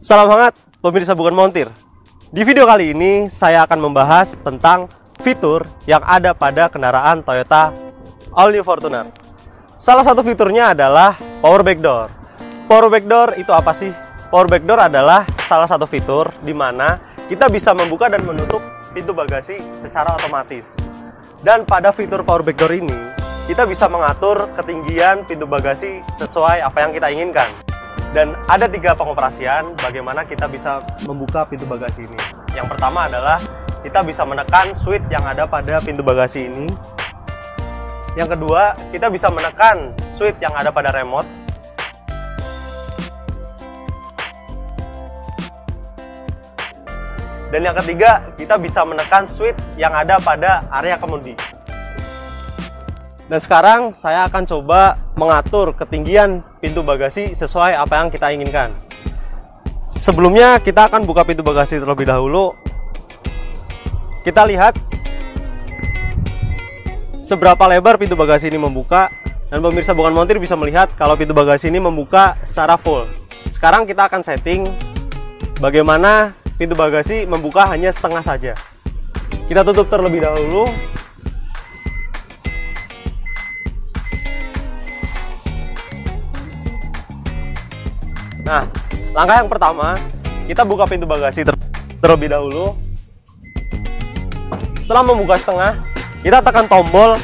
Salam hangat pemirsa Bukan Montir. Di video kali ini saya akan membahas tentang fitur yang ada pada kendaraan Toyota All New Fortuner. Salah satu fiturnya adalah Power Back Door. Power Back Door itu apa sih? Power Back Door adalah salah satu fitur di mana kita bisa membuka dan menutup pintu bagasi secara otomatis. Dan pada fitur Power Back Door ini, kita bisa mengatur ketinggian pintu bagasi sesuai apa yang kita inginkan. Dan ada 3 pengoperasian bagaimana kita bisa membuka pintu bagasi ini. Yang pertama adalah kita bisa menekan switch yang ada pada pintu bagasi ini. Yang kedua, kita bisa menekan switch yang ada pada remote. Dan yang ketiga, kita bisa menekan switch yang ada pada area kemudi. Dan sekarang saya akan coba mengatur ketinggian pintu bagasi sesuai apa yang kita inginkan. Sebelumnya kita akan buka pintu bagasi terlebih dahulu. Kita lihat seberapa lebar pintu bagasi ini membuka. Dan pemirsa Bukan Montir bisa melihat kalau pintu bagasi ini membuka secara full. Sekarang kita akan setting bagaimana pintu bagasi membuka hanya setengah saja. Kita tutup terlebih dahulu. Nah, langkah yang pertama, kita buka pintu bagasi terlebih dahulu. Setelah membuka setengah, kita tekan tombol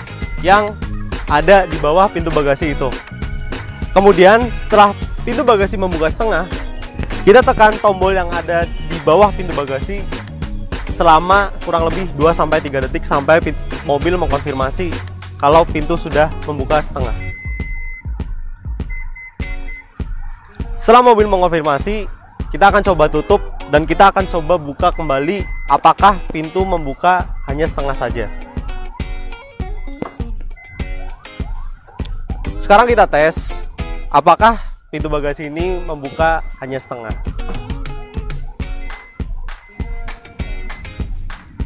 yang ada di bawah pintu bagasi itu. Kemudian, setelah pintu bagasi membuka setengah, kita tekan tombol yang ada di bawah pintu bagasi selama kurang lebih 2-3 detik sampai mobil mengkonfirmasi kalau pintu sudah membuka setengah. Setelah mobil mengonfirmasi, kita akan coba tutup dan kita akan coba buka kembali apakah pintu membuka hanya setengah saja. Sekarang kita tes apakah pintu bagasi ini membuka hanya setengah.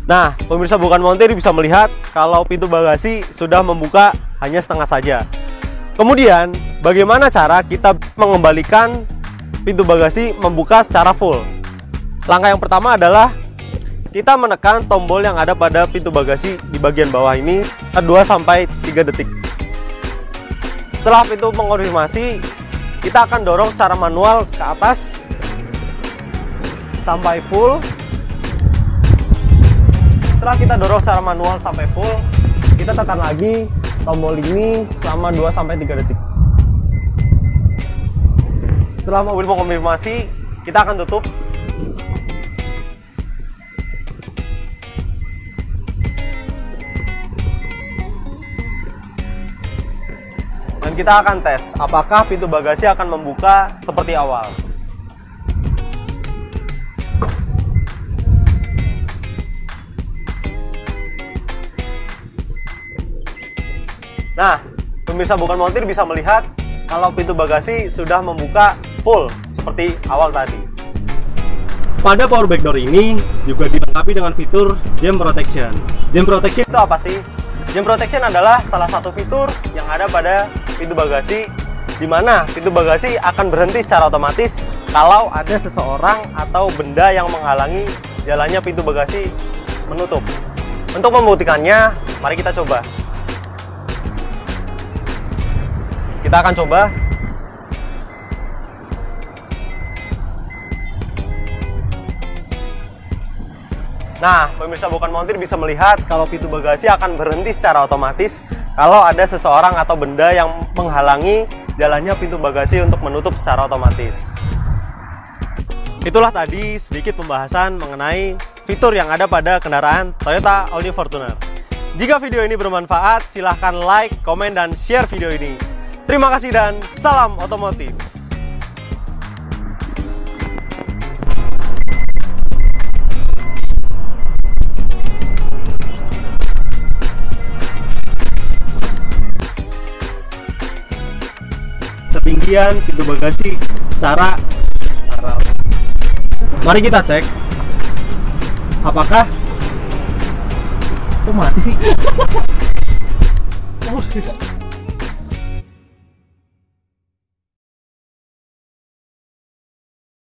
Nah, pemirsa Bukan Montir bisa melihat kalau pintu bagasi sudah membuka hanya setengah saja. Kemudian, bagaimana cara kita mengembalikan pintu bagasi membuka secara full? Langkah yang pertama adalah kita menekan tombol yang ada pada pintu bagasi di bagian bawah ini 2-3 detik. Setelah pintu mengonfirmasi, kita akan dorong secara manual ke atas sampai full. Setelah kita dorong secara manual sampai full, kita tekan lagi tombol ini selama 2-3 detik. Setelah mobil mengonfirmasi, kita akan tutup. Dan kita akan tes apakah pintu bagasi akan membuka seperti awal. Nah, pemirsa Bukan Montir bisa melihat kalau pintu bagasi sudah membuka full seperti awal tadi. Pada Power Back Door ini juga dilengkapi dengan fitur Jam Protection. Jam Protection itu apa sih? Jam Protection adalah salah satu fitur yang ada pada pintu bagasi, di mana pintu bagasi akan berhenti secara otomatis kalau ada seseorang atau benda yang menghalangi jalannya pintu bagasi menutup. Untuk membuktikannya, mari kita coba. Kita akan coba. Nah, pemirsa Bukan Montir bisa melihat kalau pintu bagasi akan berhenti secara otomatis kalau ada seseorang atau benda yang menghalangi jalannya pintu bagasi untuk menutup secara otomatis. Itulah tadi sedikit pembahasan mengenai fitur yang ada pada kendaraan Toyota All New Fortuner. Jika video ini bermanfaat, silahkan like, komen, dan share video ini. Terima kasih dan salam otomotif. Ketinggian pintu bagasi secara mari kita cek apakah kok mati sih.